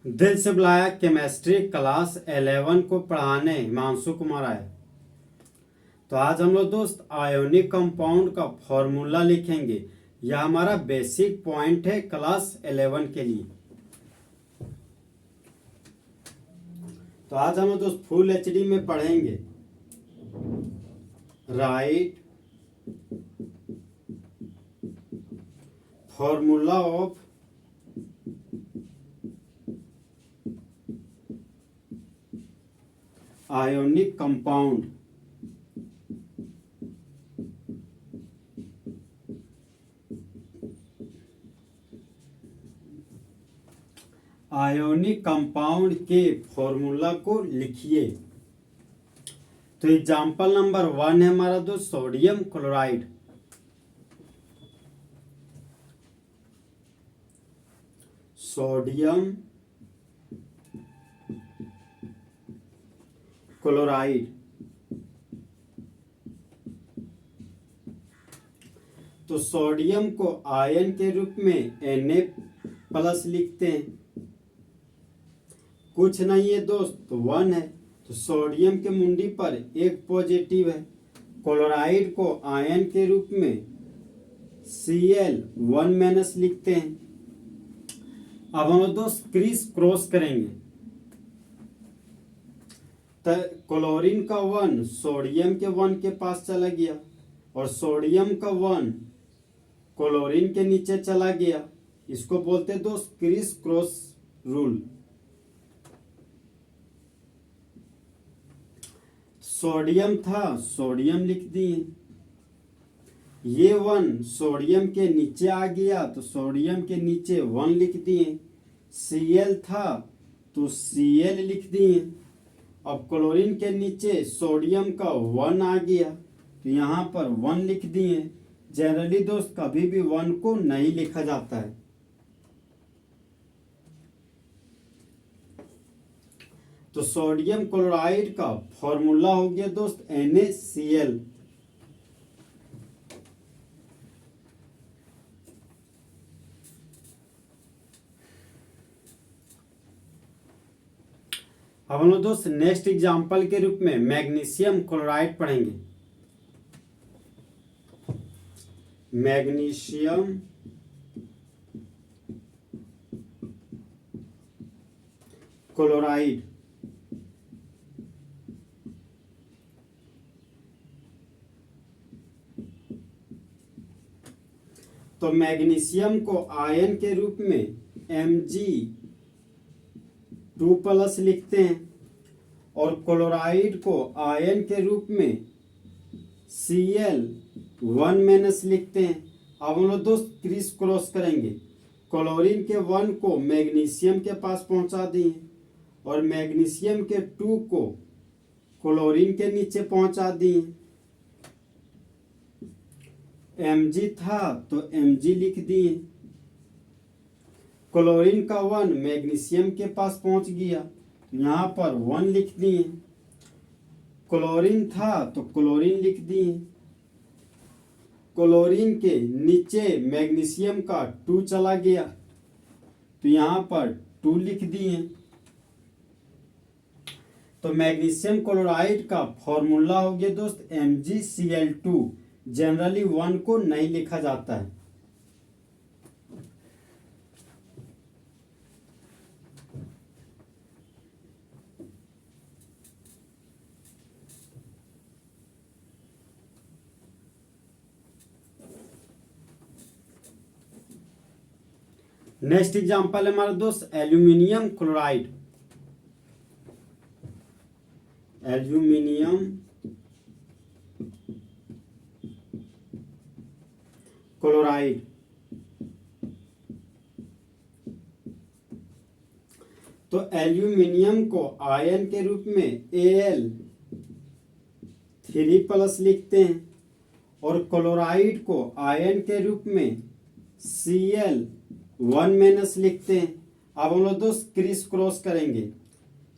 दिल से बुलाया केमिस्ट्री क्लास 11 को पढ़ाने हिमांशु कुमार आए। तो आज हम लोग दोस्त आयोनिक कंपाउंड का फॉर्मूला लिखेंगे। यह हमारा बेसिक पॉइंट है क्लास 11 के लिए। तो आज हम लोग दोस्त फुल एचडी में पढ़ेंगे। Right formula of ionic compound. Ionic compound के फॉर्मूला को लिखिए। तो एग्जाम्पल नंबर 1 है हमारा दोस्त सोडियम क्लोराइड। Sodium chloride. तो सोडियम को आयन के रूप में Na+ लिखते हैं। कुछ नहीं है दोस्त, तो 1 है। तो सोडियम के मुंडी पर एक पॉजिटिव है। क्लोराइड को आयन के रूप में Cl1- लिखते हैं। अब हम दोस्त क्रिस क्रॉस करेंगे। तो क्लोरीन का 1 सोडियम के 1 के पास चला गया और सोडियम का 1 क्लोरीन के नीचे चला गया। इसको बोलते हैं दोस्त क्रिस क्रॉस रूल। सोडियम था, सोडियम लिख दिए। ये 1 सोडियम के नीचे आ गया तो सोडियम के नीचे 1 लिख दिए। Cl था तो Cl लिख दिए। अब क्लोरीन के नीचे सोडियम का 1 आ गया तो यहाँ पर 1 लिख दिए। जनरली दोस्त कभी भी 1 को नहीं लिखा जाता है। तो सोडियम क्लोराइड का फॉर्मूला हो गया दोस्त NaCl। अब हम लोग दोस्त नेक्स्ट एग्जांपल के रूप में मैग्नीशियम क्लोराइड पढ़ेंगे। Magnesium chloride. तो मैग्नीशियम को आयन के रूप में Mg2+ लिखते हैं और क्लोराइड को आयन के रूप में Cl1- लिखते हैं। अब हम लोग दोस्त क्रिस क्रॉस करेंगे। क्लोरीन के 1 को मैग्नीशियम के पास पहुंचा दिए और मैग्नीशियम के 2 को क्लोरीन के नीचे पहुंचा दिए। Mg था तो Mg लिख दिए। क्लोरीन का 1 मैग्नीशियम के पास पहुंच गया तो यहाँ पर 1 लिख दिए। क्लोरीन था तो क्लोरीन लिख दिए। क्लोरीन के नीचे मैग्नीशियम का 2 चला गया तो यहाँ पर 2 लिख दिए। तो मैग्नीशियम क्लोराइड का फॉर्मूला हो गया दोस्त MgCl2। जनरली 1 को नहीं लिखा जाता है। नेक्स्ट एग्जांपल है हमारा दोस्त एल्यूमिनियम क्लोराइड। Aluminium chloride. तो एल्यूमिनियम को आयन के रूप में Al3+ लिखते हैं और क्लोराइड को आयन के रूप में Cl1- लिखते हैं। अब हम लोग दोस्त क्रिस क्रॉस करेंगे।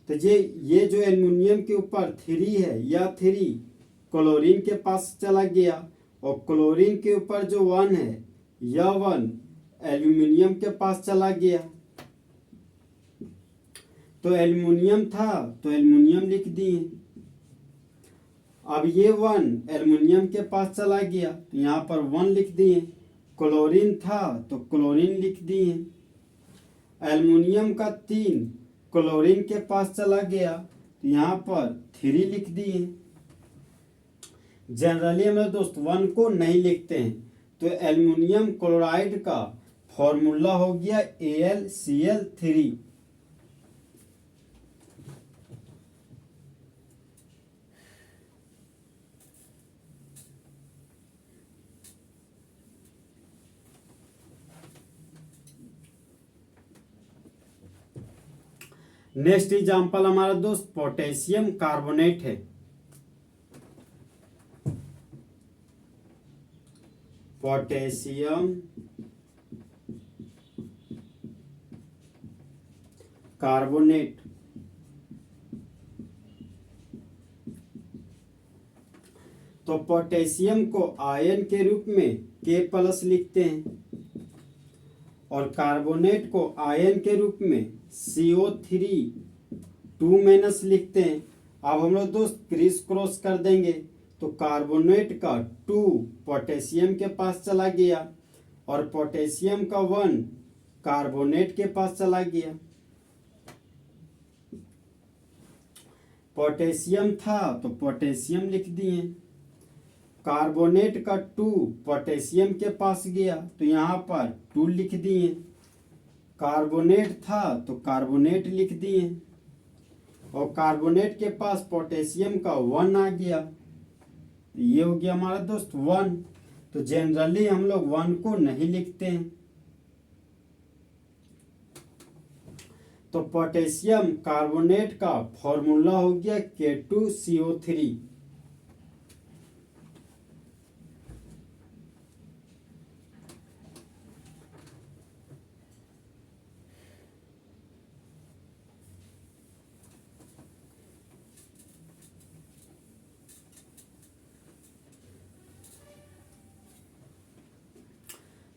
तो ये जो एल्यूमिनियम के ऊपर 3 है, यह 3 क्लोरीन के पास चला गया और क्लोरीन के ऊपर जो 1 है, यह 1 एल्यूमिनियम के पास चला गया। तो एल्युमिनियम था तो एल्युमिनियम लिख दिए। अब ये 1 एल्युमिनियम के पास चला गया तो यहाँ पर 1 लिख दिए। क्लोरीन था तो क्लोरीन लिख दिए। एल्युमिनियम का 3 क्लोरीन के पास चला गया तो यहाँ पर 3 लिख दिए। जनरली हम लोग दोस्त 1 को नहीं लिखते हैं, तो एल्युमिनियम क्लोराइड का फॉर्मूला हो गया AlCl3। नेक्स्ट एग्जांपल हमारा दोस्त पोटेशियम कार्बोनेट है। Potassium carbonate. तो पोटेशियम को आयन के रूप में K+ लिखते हैं और कार्बोनेट को आयन के रूप में CO3 2- लिखते हैं। अब हम लोग दोस्त क्रिस क्रॉस कर देंगे तो कार्बोनेट का 2 पोटेशियम के पास चला गया और पोटेशियम का 1 कार्बोनेट के पास चला गया। पोटेशियम था तो पोटेशियम लिख दिए। कार्बोनेट का 2 पोटेशियम के पास गया तो यहाँ पर 2 लिख दिए। कार्बोनेट था तो कार्बोनेट लिख दिए और कार्बोनेट के पास पोटेशियम का 1 आ गया, ये हो गया हमारा दोस्त 1। तो जनरली हम लोग 1 को नहीं लिखते हैं। तो पोटेशियम कार्बोनेट का फॉर्मूला हो गया K2CO3।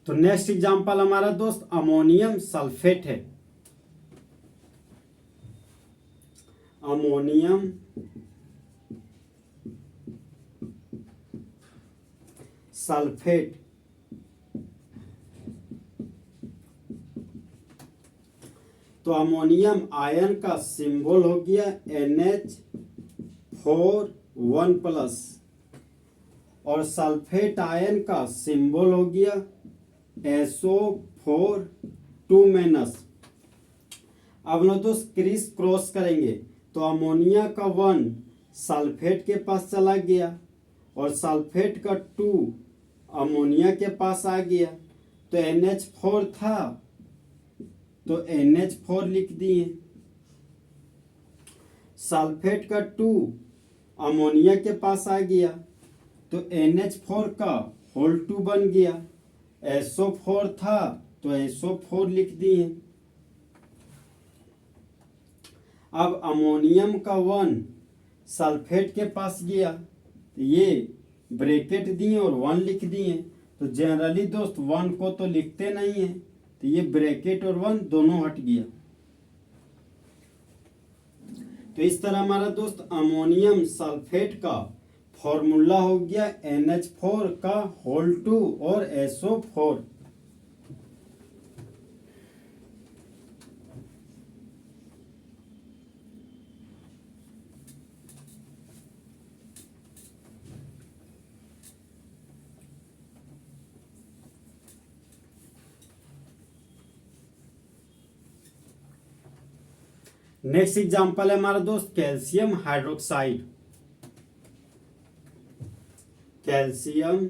तो नेक्स्ट एग्जांपल हमारा दोस्त अमोनियम सल्फेट है। Ammonium sulphate. तो अमोनियम आयन का सिंबल हो गया NH4 1+ और सल्फेट आयन का सिंबल हो गया SO4 2-। अब लोग दोस्त क्रिस क्रॉस करेंगे तो अमोनिया का 1 सल्फेट के पास चला गया और सल्फेट का 2 अमोनिया के पास आ गया तो NH4 था तो NH4 लिख दिए। सल्फेट का 2 अमोनिया के पास आ गया तो NH4 का होल 2 बन गया। SO4 था तो SO4 लिख दिए। अब अमोनियम का 1 सल्फेट के पास गया तो ये ब्रैकेट दिए और 1 लिख दिए। तो जनरली दोस्त 1 को तो लिखते नहीं है, तो ये ब्रैकेट और 1 दोनों हट गया। तो इस तरह हमारा दोस्त अमोनियम सल्फेट का फॉर्मूला हो गया NH4 का होल 2 और SO4। नेक्स्ट एग्जांपल है हमारा दोस्त कैल्शियम हाइड्रोक्साइड। Calcium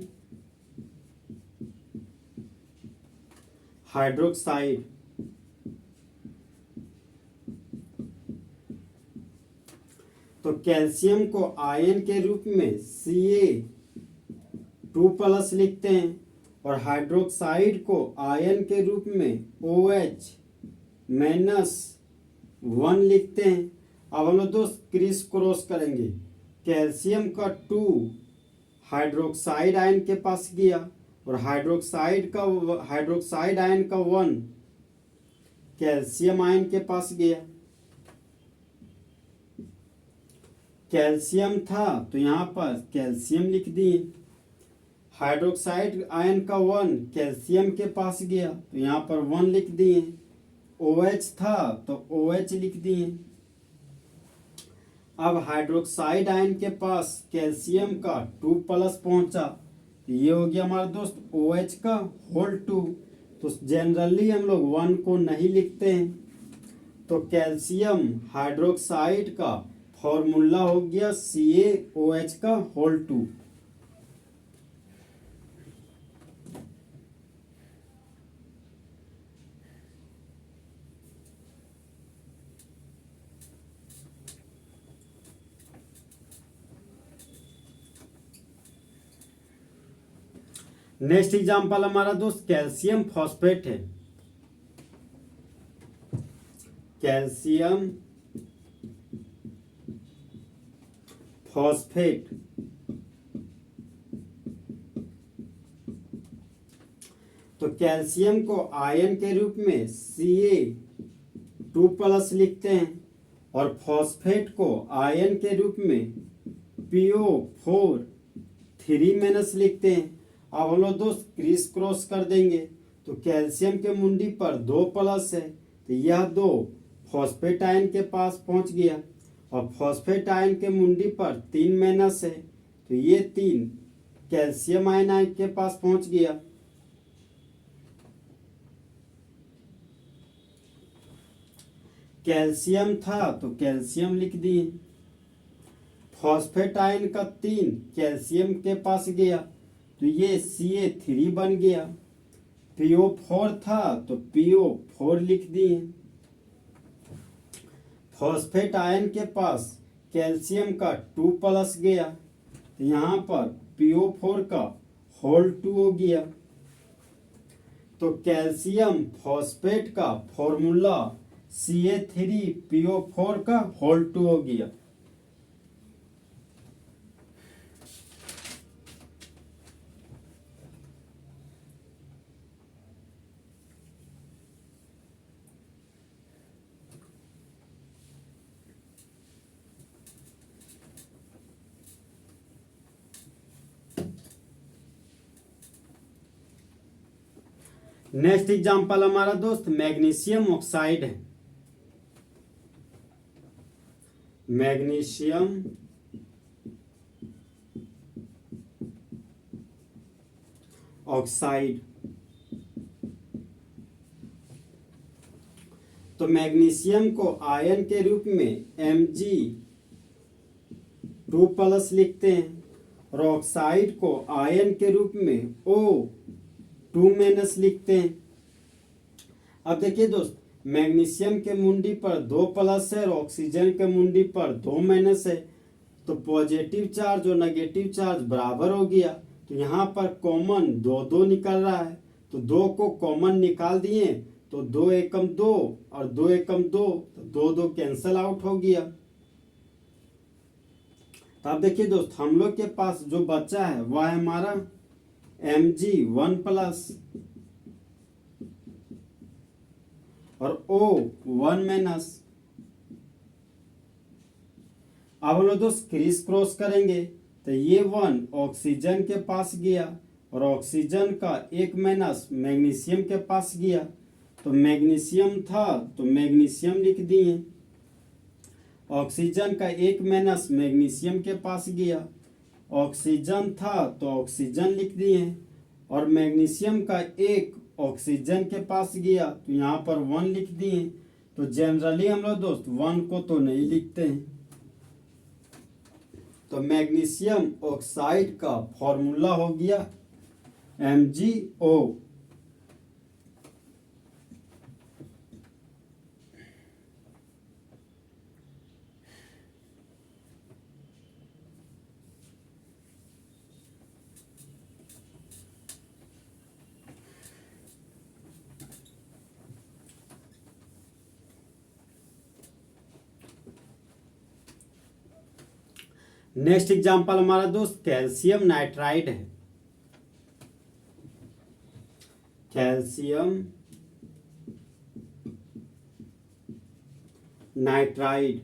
hydroxide. तो कैल्शियम को आयन के रूप में Ca2+ लिखते हैं और हाइड्रोक्साइड को आयन के रूप में OH-1 लिखते हैं। अब हम लोग दोस्त क्रिस क्रॉस करेंगे। कैल्शियम का 2 हाइड्रोक्साइड आयन के पास गया और हाइड्रोक्साइड आयन का 1 कैल्शियम आयन के पास गया। कैल्शियम था तो यहाँ पर कैल्शियम लिख दिए। हाइड्रोक्साइड आयन का 1 कैल्शियम के पास गया तो यहाँ पर 1 लिख दिए। OH था तो OH लिख दिए। अब हाइड्रोक्साइड आयन के पास कैल्शियम का 2 प्लस पहुंचा, ये हो गया हमारा दोस्त OH का होल 2। तो जनरली हम लोग 1 को नहीं लिखते हैं, तो कैल्शियम हाइड्रोक्साइड का फॉर्मूला हो गया CaOH का होल 2। नेक्स्ट एग्जांपल हमारा दोस्त कैल्शियम फॉस्फेट है। कैल्शियम फॉस्फेट, तो कैल्शियम को आयन के रूप में Ca2+ लिखते हैं और फॉस्फेट को आयन के रूप में PO4 लिखते हैं। अब हम लोग दोस्त क्रिस क्रॉस कर देंगे, तो कैल्शियम के मुंडी पर 2 प्लस है तो यह 2 फॉस्फेट आयन के पास पहुंच गया, और फॉस्फेट आयन के मुंडी पर 3 माइनस है तो ये 3 कैल्शियम आयन के पास पहुंच गया। कैल्शियम था तो कैल्शियम लिख दिए। फॉस्फेट आयन का 3 कैल्शियम के पास गया तो ये Ca3 बन गया। PO4 था तो PO4 लिख दिए। फॉस्फेट आयन के पास कैल्शियम का 2 प्लस गया तो यहाँ पर PO4 का होल 2 हो गया। तो कैल्शियम फॉस्फेट का फॉर्मूला Ca3PO4 का होल 2 हो गया। नेक्स्ट एग्जांपल हमारा दोस्त मैग्नीशियम ऑक्साइड है। मैग्नीशियम ऑक्साइड, तो मैग्नीशियम को आयन के रूप में Mg2+ लिखते हैं और ऑक्साइड को आयन के रूप में O2- लिखते हैं। अब देखिए दोस्त, मैग्नीशियम के मुंडी पर 2 प्लस है और ऑक्सीजन के मुंडी पर 2 माइनस है, तो पॉजिटिव चार्ज और नेगेटिव चार्ज बराबर हो गया। तो यहाँ पर कॉमन 2 निकल रहा है, तो 2 को कॉमन निकाल दिए तो 2 एकम 2 और 2 एकम 2, तो 2 कैंसल आउट हो गया। तो अब देखिए दोस्त, हम लोग के पास जो बचा है वह है हमारा Mg1+ और O1-। अब हम लोग दोस्त क्रिस क्रॉस करेंगे तो ये 1 ऑक्सीजन के पास गया और ऑक्सीजन का 1 माइनस मैग्नीशियम के पास गया, तो मैग्नीशियम था तो मैग्नीशियम लिख दिए। ऑक्सीजन का 1 माइनस मैग्नीशियम के पास गया, ऑक्सीजन था तो ऑक्सीजन लिख दिए, और मैग्नीशियम का 1 ऑक्सीजन के पास गया तो यहाँ पर 1 लिख दिए। तो जनरली हम लोग दोस्त 1 को तो नहीं लिखते हैं, तो मैग्नीशियम ऑक्साइड का फॉर्मूला हो गया MgO। नेक्स्ट एग्जांपल हमारा दोस्त कैल्शियम नाइट्राइड है। कैल्शियम नाइट्राइड,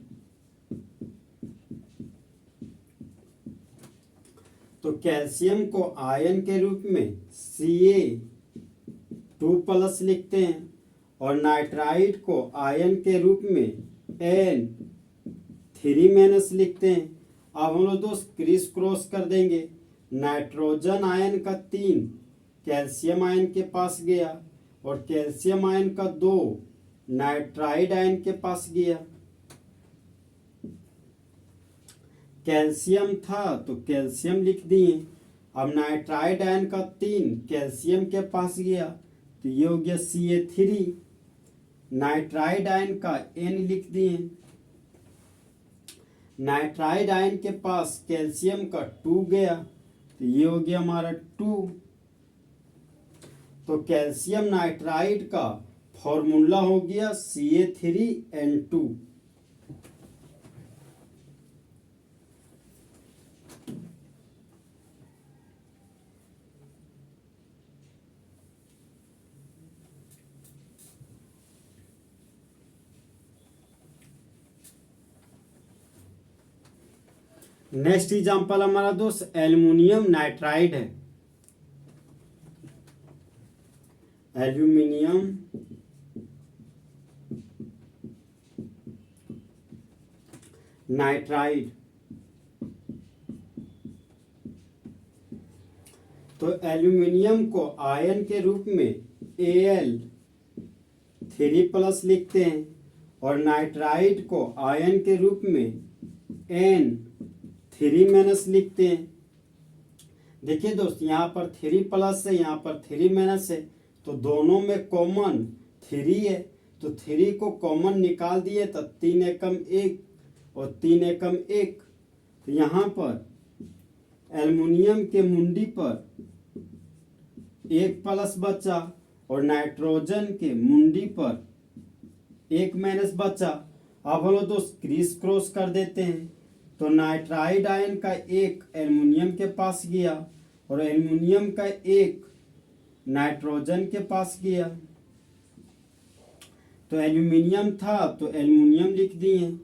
तो कैल्शियम को आयन के रूप में Ca2+ लिखते हैं और नाइट्राइड को आयन के रूप में N3- लिखते हैं। अब हम लोग दोस्त क्रिस क्रॉस कर देंगे। नाइट्रोजन आयन का 3 कैल्शियम आयन के पास गया और कैल्शियम आयन का 2 नाइट्राइड आयन के पास गया। कैल्शियम था तो कैल्शियम लिख दिए। अब नाइट्राइड आयन का 3 कैल्शियम के पास गया तो ये हो गया Ca3। नाइट्राइड आयन का N लिख दिए। नाइट्राइड आयन के पास कैल्शियम का 2 गया तो ये हो गया हमारा 2। तो कैल्शियम नाइट्राइड का फॉर्मूला हो गया Ca3N2। नेक्स्ट एग्जांपल हमारा दोस्त एल्युमिनियम नाइट्राइड है। Aluminium nitride. तो एल्यूमिनियम को आयन के रूप में Al3+ लिखते हैं और नाइट्राइड को आयन के रूप में N3- लिखते हैं। देखिए दोस्त, यहाँ पर 3+ है, यहाँ पर 3- है, तो दोनों में कॉमन 3 है, तो 3 को कॉमन निकाल दिए तो 3 एकम 1 और 3 एकम 1। तो यहाँ पर एल्युमिनियम के मुंडी पर 1+ बचा और नाइट्रोजन के मुंडी पर 1- बचा। अब हम लोग दोस्त क्रिस क्रॉस कर देते हैं। तो नाइट्राइड आयन का 1 एल्युमिनियम के पास गया और एल्युमिनियम का 1 नाइट्रोजन के पास गया। तो एल्युमिनियम था तो एल्युमिनियम लिख दिए।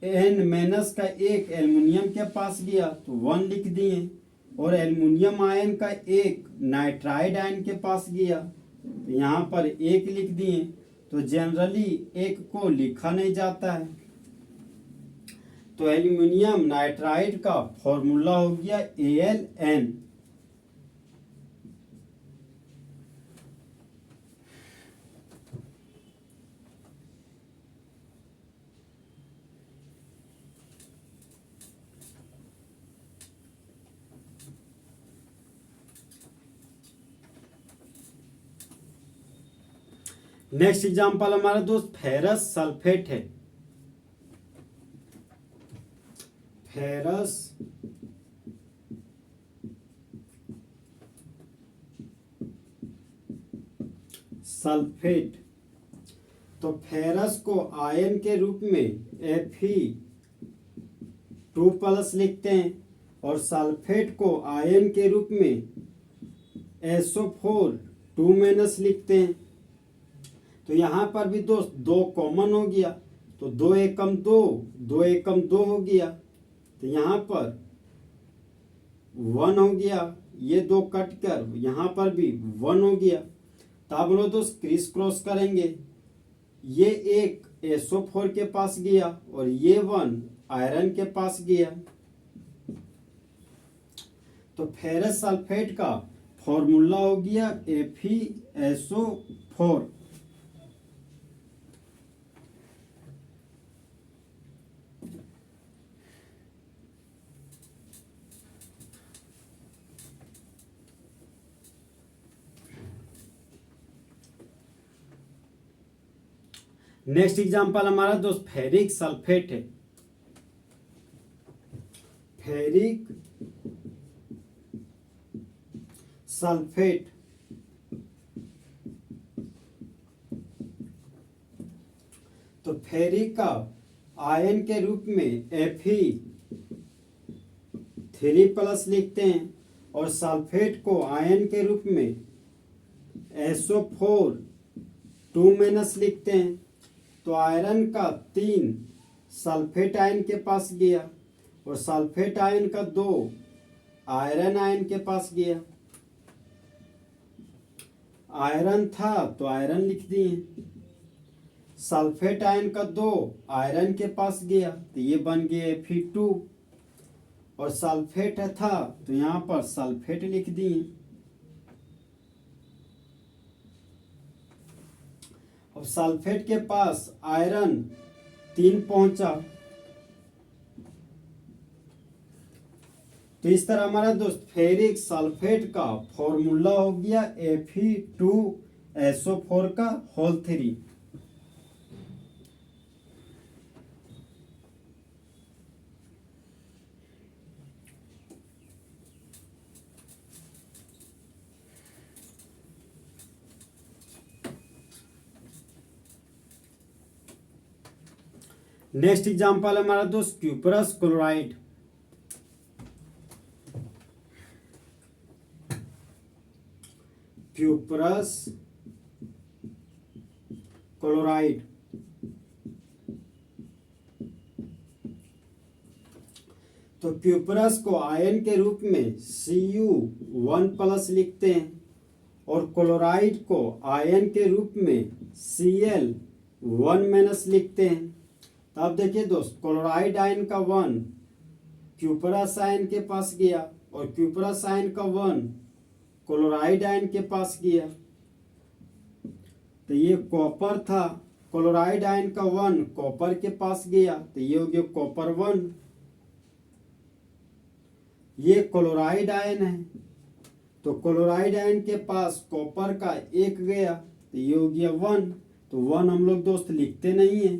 N- का 1 एल्युमिनियम के पास गया तो 1 लिख दिए और एल्युमिनियम आयन का 1 नाइट्राइड आयन के पास गया तो यहाँ पर 1 लिख दिए। तो जनरली 1 को लिखा नहीं जाता है। तो एल्युमिनियम नाइट्राइड का फॉर्मूला हो गया Al_N। नेक्स्ट एग्जांपल हमारा दोस्त फेरस सल्फेट है। Ferrous sulphate. तो फेरस को आयन के रूप में Fe2+ लिखते हैं और सल्फेट को आयन के रूप में SO4 लिखते हैं। तो यहाँ पर भी दोस्त 2 कॉमन हो गया तो 2 एकम 2, 2 एकम 2 हो गया। तो यहाँ पर 1 हो गया, ये 2 कट कर यहाँ पर भी 1 हो गया। तो अब लोग दोस्त क्रिस क्रॉस करेंगे। ये 1 SO4 के पास गया और ये 1 आयरन के पास गया। तो फेरस सल्फेट का फॉर्मूला हो गया FeSO4। नेक्स्ट एग्जांपल हमारा दोस्त फेरिक सल्फेट है। Ferric sulphate. तो फेरिक का आयन के रूप में Fe3+ लिखते हैं और सल्फेट को आयन के रूप में SO4 लिखते हैं। तो आयरन का 3 सल्फेट आयन के पास गया और सल्फेट आयन का 2 आयरन आयन के पास गया, आयरन था तो आयरन लिख दिए। सल्फेट आयन का 2 आयरन के पास गया तो ये बन गया Fe2, और सल्फेट था तो यहाँ पर सल्फेट लिख दिए। अब सल्फेट के पास आयरन 3 पहुंचा, तो इस तरह हमारा दोस्त फेरिक सल्फेट का फॉर्मूला हो गया Fe2SO4 का होल 3। नेक्स्ट एग्जांपल हमारा दोस्त क्यूपरस क्लोराइड। क्यूपरस क्लोराइड, तो क्यूपरस को आयन के रूप में Cu1+ लिखते हैं और क्लोराइड को आयन के रूप में Cl1- लिखते हैं। तो अब देखिए दोस्त, क्लोराइड आयन का 1 क्यूपरस आयन के पास गया और क्यूपरस आयन का 1 क्लोराइड आयन के पास गया, तो ये कॉपर था, क्लोराइड आयन का 1 कॉपर के पास गया तो ये हो गया कॉपर 1। ये क्लोराइड आयन है तो क्लोराइड आयन के पास कॉपर का 1 गया तो ये हो गया 1, तो 1 हम लोग दोस्त लिखते नहीं है।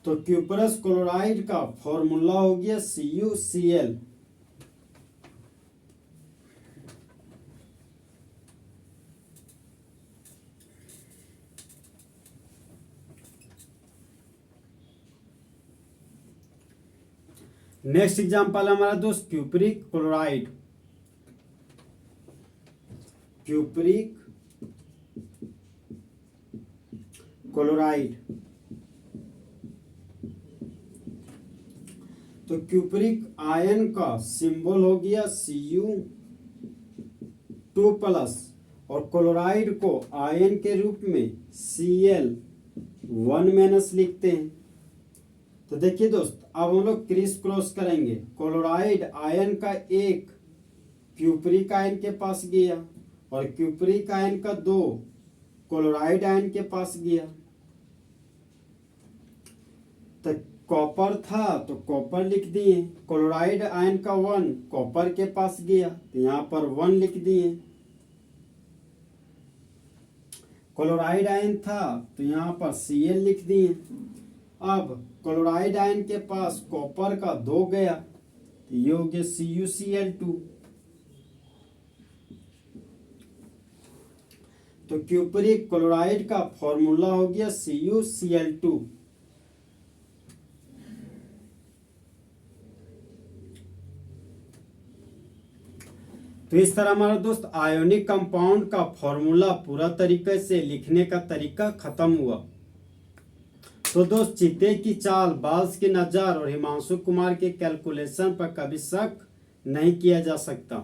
तो क्यूपरस क्लोराइड का फॉर्मूला हो गया CuCl। नेक्स्ट एग्जांपल हमारा दोस्त क्यूपरिक क्लोराइड। क्यूपरिक क्लोराइड, तो क्यूपरिक आयन का सिंबल हो गया Cu2+ और क्लोराइड को आयन के रूप में Cl1- लिखते हैं। तो देखिए दोस्त, अब हम लोग क्रिस क्रॉस करेंगे। क्लोराइड आयन का 1 क्यूपरिक आयन के पास गया और क्यूपरिक आयन का 2 क्लोराइड आयन के पास गया, तो कॉपर था तो कॉपर लिख दिए। क्लोराइड आयन का 1 कॉपर के पास गया तो यहाँ पर 1 लिख दिए। क्लोराइड आयन था तो यहाँ पर Cl लिख दिए। अब क्लोराइड आयन के पास कॉपर का 2 गया तो ये हो गया CuCl2। तो क्यूपरिक क्लोराइड का फॉर्मूला हो गया CuCl2। तो इस तरह हमारा दोस्त आयोनिक कंपाउंड का फॉर्मूला पूरा तरीके से लिखने का तरीका खत्म हुआ। तो दोस्त, चीते की चाल, बाल्स की नज़र और हिमांशु कुमार के कैलकुलेशन पर कभी शक नहीं किया जा सकता।